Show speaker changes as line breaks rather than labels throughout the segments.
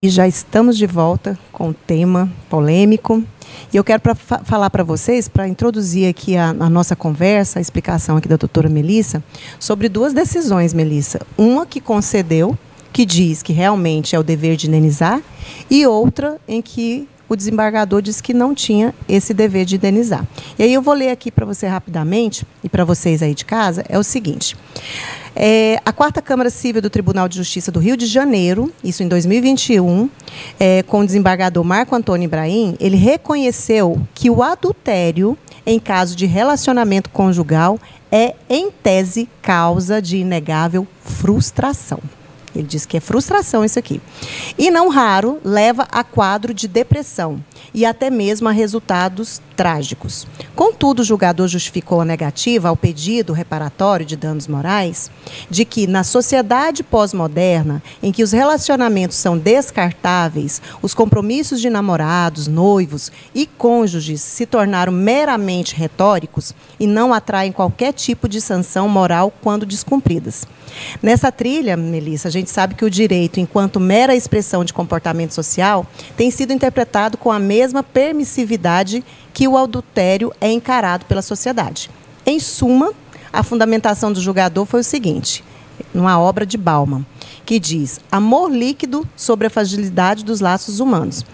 E já estamos de volta com o tema polêmico. E eu quero falar para vocês, para introduzir aqui a nossa conversa, a explicação aqui da doutora Melissa, sobre duas decisões, Melissa. Uma que concedeu, que diz que realmente é o dever de indenizar, e outra em que o desembargador disse que não tinha esse dever de indenizar. E aí eu vou ler aqui para você rapidamente, e para vocês aí de casa, é o seguinte. A 4ª Câmara Civil do Tribunal de Justiça do Rio de Janeiro, isso em 2021, com o desembargador Marco Antônio Ibrahim, ele reconheceu que o adultério, em caso de relacionamento conjugal, é, em tese, causa de inegável frustração. Ele diz que é frustração isso aqui. E, não raro, leva a quadro de depressão e até mesmo a resultados trágicos. Contudo, o julgador justificou a negativa ao pedido reparatório de danos morais de que, na sociedade pós-moderna, em que os relacionamentos são descartáveis, os compromissos de namorados, noivos e cônjuges se tornaram meramente retóricos e não atraem qualquer tipo de sanção moral quando descumpridas. Nessa trilha, Melissa, a gente sabe que o direito, enquanto mera expressão de comportamento social, tem sido interpretado com a mesma permissividade que o adultério é encarado pela sociedade. Em suma, a fundamentação do julgador foi o seguinte, numa obra de Bauman, que diz: amor líquido sobre a fragilidade dos laços humanos.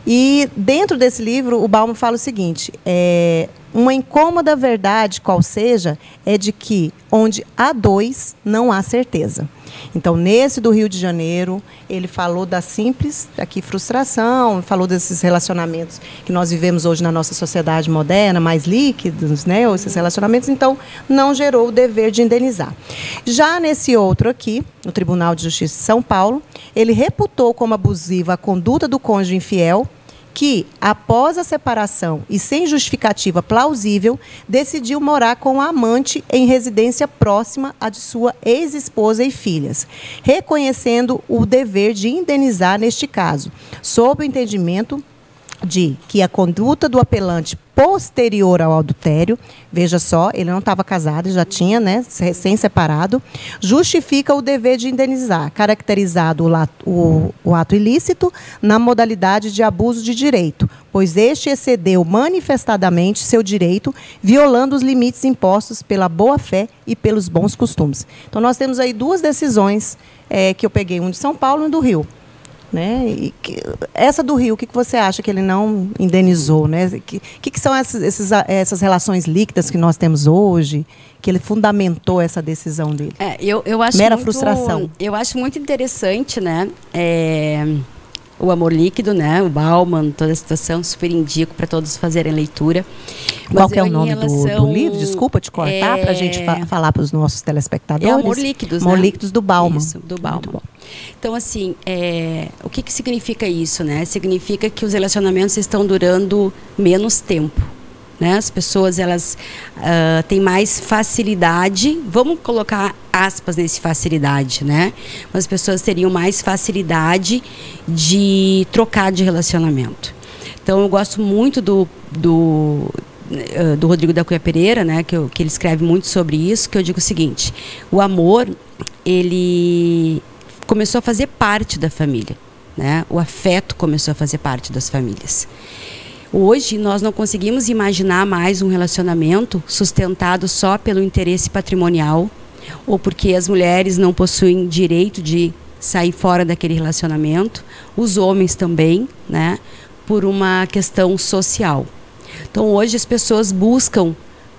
E dentro desse livro, o Bauman fala o seguinte, uma incômoda verdade, qual seja, é de que onde há dois, não há certeza. Então, nesse do Rio de Janeiro, ele falou da simples aqui, frustração, falou desses relacionamentos que nós vivemos hoje na nossa sociedade moderna, mais líquidos, né, esses relacionamentos, então, não gerou o dever de indenizar. Já nesse outro aqui, no Tribunal de Justiça de São Paulo, ele reputou como abusiva a conduta do cônjuge infiel, que, após a separação e sem justificativa plausível, decidiu morar com a amante em residência próxima à de sua ex-esposa e filhas, reconhecendo o dever de indenizar neste caso, sob o entendimento de que a conduta do apelante posterior ao adultério, veja só, ele não estava casado, já tinha, né, recém-separado, justifica o dever de indenizar, caracterizado o ato ilícito na modalidade de abuso de direito, pois este excedeu manifestadamente seu direito, violando os limites impostos pela boa-fé e pelos bons costumes. Então, nós temos aí duas decisões que eu peguei, um de São Paulo e um do Rio. Né? E essa do Rio, o que você acha que ele não indenizou? Né? Que são essas relações líquidas que nós temos hoje, que ele fundamentou essa decisão dele?
Eu acho
mera frustração.
Eu acho muito interessante, né? O amor líquido, né? O Bauman, toda a situação, super indico para todos fazerem leitura.
Qual que é o nome do livro? Desculpa te cortar, para a gente falar para os nossos telespectadores.
É Amor Líquidos,
Amor Líquidos do Bauman.
Isso, do Bauman. Então, assim, o que significa isso, né? Significa que os relacionamentos estão durando menos tempo. Né? As pessoas, elas têm mais facilidade, vamos colocar aspas nesse facilidade, né? As pessoas teriam mais facilidade de trocar de relacionamento. Então, eu gosto muito do Rodrigo da Cunha Pereira, né? Que ele escreve muito sobre isso, que eu digo o seguinte, o amor, ele começou a fazer parte da família, né? O afeto começou a fazer parte das famílias. Hoje, nós não conseguimos imaginar mais um relacionamento sustentado só pelo interesse patrimonial ou porque as mulheres não possuem direito de sair fora daquele relacionamento, os homens também, né, por uma questão social. Então, hoje as pessoas buscam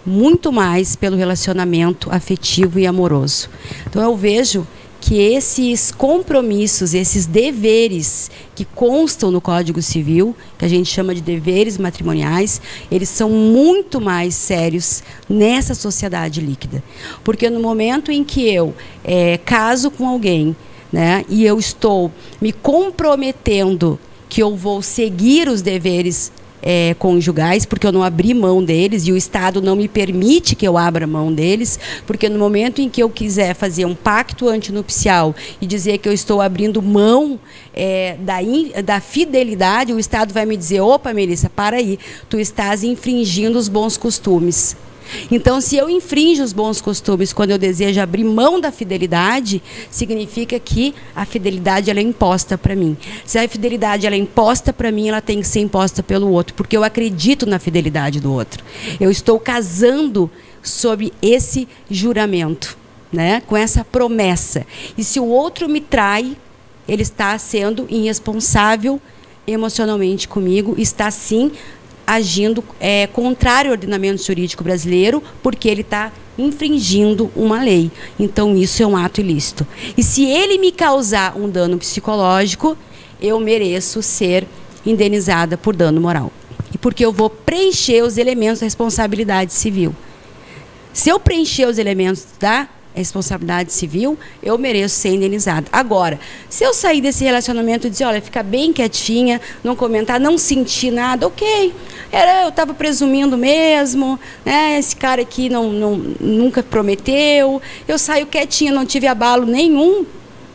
muito mais pelo relacionamento afetivo e amoroso. Então, eu vejo que esses compromissos, esses deveres que constam no Código Civil, que a gente chama de deveres matrimoniais, eles são muito mais sérios nessa sociedade líquida. Porque no momento em que eu caso com alguém, né, e eu estou me comprometendo que eu vou seguir os deveres conjugais, porque eu não abri mão deles e o Estado não me permite que eu abra mão deles, porque no momento em que eu quiser fazer um pacto antinupcial e dizer que eu estou abrindo mão da fidelidade, o Estado vai me dizer, opa, Melissa, para aí, tu estás infringindo os bons costumes. Então, se eu infrinjo os bons costumes quando eu desejo abrir mão da fidelidade, significa que a fidelidade ela é imposta para mim. Se a fidelidade ela é imposta para mim, ela tem que ser imposta pelo outro, porque eu acredito na fidelidade do outro. Eu estou casando sob esse juramento, né? Com essa promessa. E se o outro me trai, ele está sendo irresponsável emocionalmente comigo, está sim agindo contrário ao ordenamento jurídico brasileiro, porque ele está infringindo uma lei. Então, isso é um ato ilícito. E se ele me causar um dano psicológico, eu mereço ser indenizada por dano moral. E porque eu vou preencher os elementos da responsabilidade civil. Se eu preencher os elementos da responsabilidade civil, eu mereço ser indenizada. Agora, se eu sair desse relacionamento e dizer, olha, ficar bem quietinha, não comentar, não sentir nada, ok, eu estava presumindo mesmo, né, esse cara aqui nunca prometeu, eu saio quietinha, não tive abalo nenhum,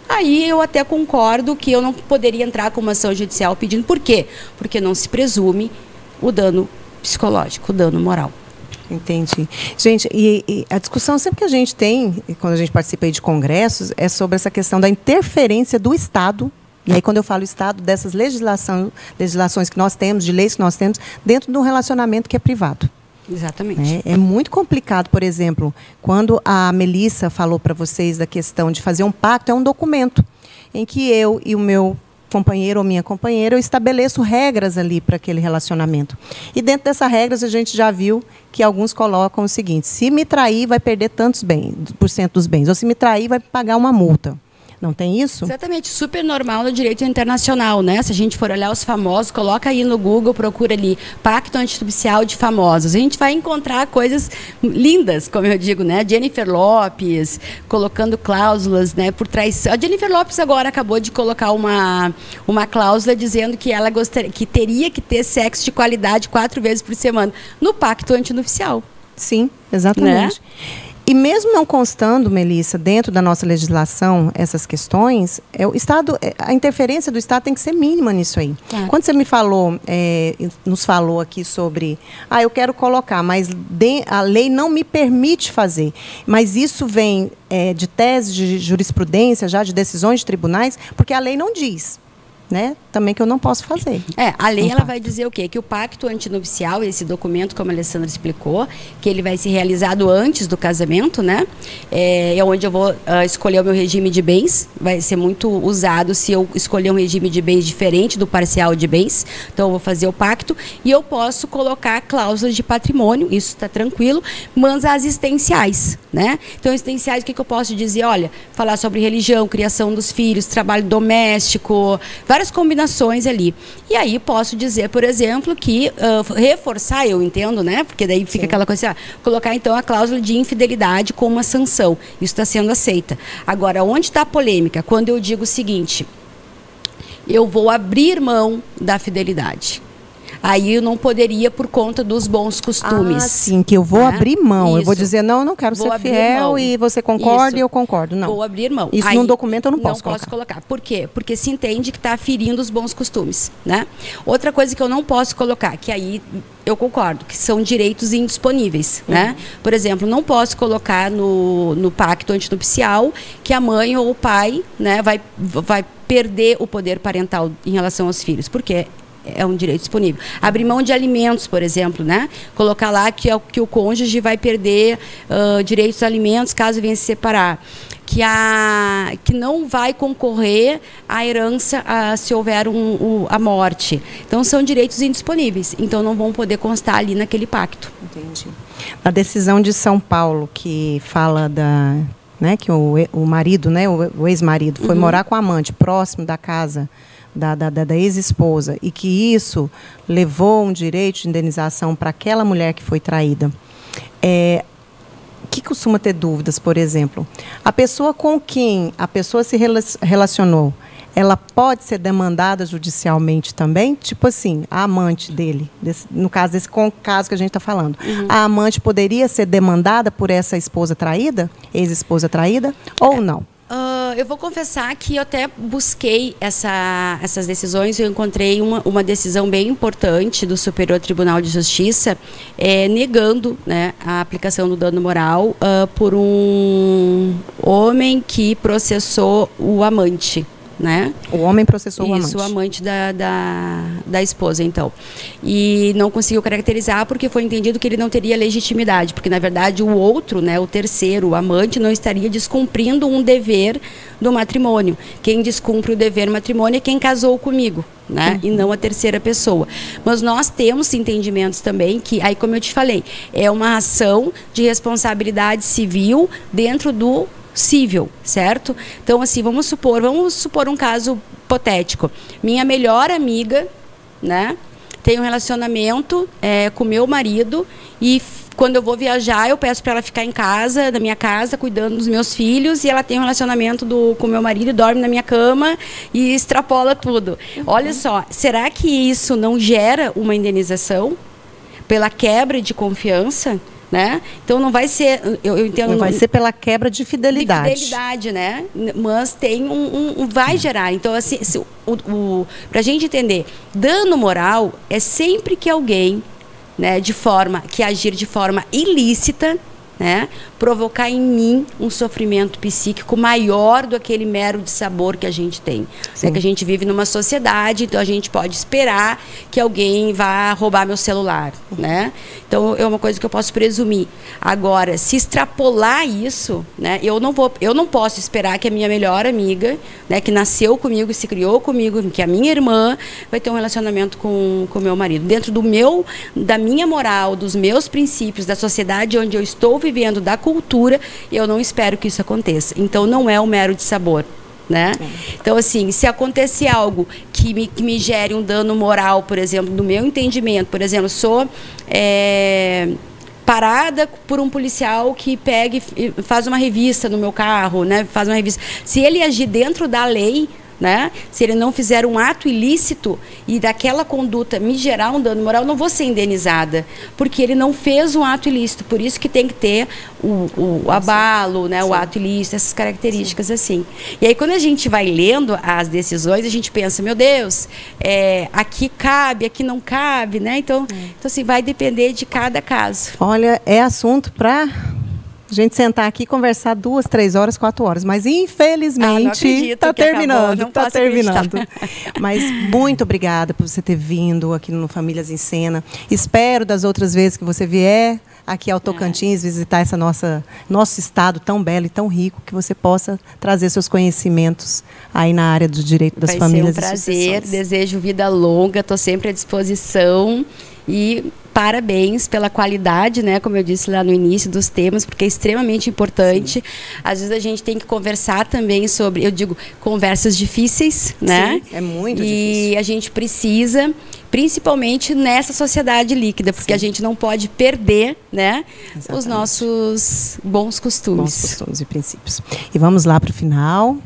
aí eu até concordo que eu não poderia entrar com uma ação judicial pedindo. Por quê? Porque não se presume o dano psicológico, o dano moral.
Entendi. Gente, e a discussão sempre que a gente tem, quando a gente participa aí de congressos, é sobre essa questão da interferência do Estado. E aí, quando eu falo Estado, dessas legislações que nós temos, de leis que nós temos, dentro de um relacionamento que é privado.
Exatamente.
É muito complicado, por exemplo, quando a Melissa falou para vocês da questão de fazer um pacto, é um documento em que eu e o meu companheiro ou minha companheira, eu estabeleço regras ali para aquele relacionamento. E dentro dessas regras a gente já viu que alguns colocam o seguinte: se me trair, vai perder tantos por cento dos bens, ou se me trair, vai pagar uma multa. Não tem isso?
Exatamente, super normal no direito internacional, né? Se a gente for olhar os famosos, coloca aí no Google, procura ali, Pacto Antinupcial de Famosos. A gente vai encontrar coisas lindas, como eu digo, né? Jennifer Lopez, colocando cláusulas, né, por traição. A Jennifer Lopez agora acabou de colocar uma cláusula dizendo que ela que teria que ter sexo de qualidade 4 vezes por semana no Pacto Antinupcial.
Sim, exatamente. Né? E mesmo não constando, Melissa, dentro da nossa legislação, essas questões, o Estado, a interferência do Estado tem que ser mínima nisso aí. Claro. Quando você me falou, nos falou aqui sobre, eu quero colocar, mas a lei não me permite fazer. Mas isso vem de tese de jurisprudência, já de decisões de tribunais, porque a lei não diz. Né? Também que eu não posso fazer.
A lei ela vai dizer o quê? Que o pacto antinupcial, esse documento, como a Alessandra explicou, que ele vai ser realizado antes do casamento, né? É onde eu vou escolher o meu regime de bens. Vai ser muito usado se eu escolher um regime de bens diferente do parcial de bens. Então, eu vou fazer o pacto e eu posso colocar cláusulas de patrimônio, isso está tranquilo, mas as existenciais, né? Então, existenciais, o que eu posso dizer? Olha, falar sobre religião, criação dos filhos, trabalho doméstico, várias combinações ali. E aí posso dizer, por exemplo, que reforçar, eu entendo, né? Porque daí fica aquela coisa assim, colocar então a cláusula de infidelidade como uma sanção. Isso está sendo aceita. Agora, onde está a polêmica? Quando eu digo o seguinte: eu vou abrir mão da fidelidade. Aí eu não poderia por conta dos bons costumes.
Sim, que eu vou abrir mão. Isso. Eu vou dizer, não, eu não quero ser fiel e você concorda e eu concordo. Não.
Vou abrir mão.
Isso aí, num documento eu não posso colocar.
Não posso colocar. Por quê? Porque se entende que está ferindo os bons costumes, né? Outra coisa que eu não posso colocar, que aí eu concordo, que são direitos indisponíveis, né? Por exemplo, não posso colocar no pacto antinupcial que a mãe ou o pai, né, vai perder o poder parental em relação aos filhos. Por quê? É um direito disponível. Abrir mão de alimentos, por exemplo, né? Colocar lá que o cônjuge vai perder direitos a alimentos caso venha se separar. Que não vai concorrer à herança se houver a morte. Então, são direitos indisponíveis. Então, não vão poder constar ali naquele pacto.
Entendi. Na decisão de São Paulo, que fala né, que o marido, né, o ex-marido, foi morar com a amante próximo da casa da ex-esposa e que isso levou um direito de indenização para aquela mulher que foi traída, que costuma ter dúvidas, por exemplo, a pessoa com quem a pessoa se relacionou, ela pode ser demandada judicialmente também? Tipo assim, a amante dele, no caso desse caso que a gente está falando, a amante poderia ser demandada por essa esposa traída, ex-esposa traída, ou não?
Eu vou confessar que eu até busquei essas decisões. Eu encontrei uma decisão bem importante do Superior Tribunal de Justiça, negando, né, a aplicação do dano moral por um homem que processou o amante. Né?
O homem processou o amante.
Isso, o amante da esposa, então. E não conseguiu caracterizar porque foi entendido que ele não teria legitimidade, porque, na verdade, o outro, né, o terceiro, o amante, não estaria descumprindo um dever do matrimônio. Quem descumpre o dever matrimônio é quem casou comigo, né? E não a terceira pessoa. Mas nós temos entendimentos também que, aí como eu te falei, é uma ação de responsabilidade civil dentro do cível, certo? Então, assim, vamos supor um caso hipotético. Minha melhor amiga, né, tem um relacionamento com meu marido e quando eu vou viajar, eu peço para ela ficar em casa, na minha casa, cuidando dos meus filhos, e ela tem um relacionamento com meu marido e dorme na minha cama e extrapola tudo. Olha só, será que isso não gera uma indenização pela quebra de confiança? Né? Então não vai ser, eu entendo,
não vai ser pela quebra de fidelidade.
De fidelidade, né? Mas tem vai gerar. Então assim, para a gente entender, dano moral é sempre que alguém, né, que agir de forma ilícita, né, provocar em mim um sofrimento psíquico maior do que aquele mero dissabor que a gente tem. É que a gente vive numa sociedade, então a gente pode esperar que alguém vá roubar meu celular, né? Então é uma coisa que eu posso presumir. Agora, se extrapolar isso, né, eu não posso esperar que a minha melhor amiga, né, que nasceu comigo, se criou comigo, que a minha irmã vai ter um relacionamento com o meu marido. Dentro da minha moral, dos meus princípios, da sociedade onde eu estou vivendo, da cultura, eu não espero que isso aconteça. Então não é um mero dissabor, né? Então, assim, se acontecer algo que me gere um dano moral, por exemplo, no meu entendimento, por exemplo, sou parada por um policial que pega e faz uma revista no meu carro, né? Faz uma revista. Se ele agir dentro da lei, né? Se ele não fizer um ato ilícito e daquela conduta me gerar um dano moral, eu não vou ser indenizada, porque ele não fez um ato ilícito. Por isso que tem que ter o abalo, né? O ato ilícito, essas características assim. E aí quando a gente vai lendo as decisões, a gente pensa, meu Deus, aqui cabe, aqui não cabe, né? Então assim, vai depender de cada caso.
Olha, é assunto para a gente sentar aqui e conversar 2, 3 horas, 4 horas. Mas, infelizmente, está terminando. Está terminando. Mas muito obrigada por você ter vindo aqui no Famílias em Cena. Espero das outras vezes que você vier aqui ao Tocantins visitar nosso estado tão belo e tão rico, que você possa trazer seus conhecimentos aí na área do direito das famílias e sucessões. Vai ser um prazer. Desejo vida longa. Estou sempre à disposição. E parabéns pela qualidade, né, como eu disse lá no início, dos temas, porque é extremamente importante. Sim. Às vezes a gente tem que conversar também sobre, eu digo, conversas difíceis, né? Sim, é muito difícil. E a gente precisa, principalmente nessa sociedade líquida, porque a gente não pode perder, né, os nossos bons costumes. Bons costumes e princípios. E vamos lá para o final.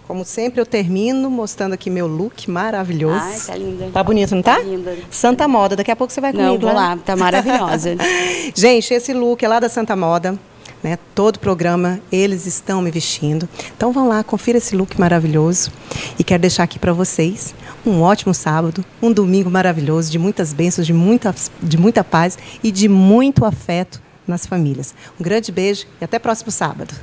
Como sempre, eu termino mostrando aqui meu look maravilhoso. Ai, tá linda. Tá bonito, não tá? Tá linda. Santa Moda. Daqui a pouco você vai comigo. Não, vou lá. Tá maravilhosa. Gente, esse look é lá da Santa Moda, né? Todo programa eles estão me vestindo. Então vão lá, confira esse look maravilhoso. E quero deixar aqui para vocês um ótimo sábado, um domingo maravilhoso, de muitas bênçãos, de muita paz e de muito afeto nas famílias. Um grande beijo e até próximo sábado.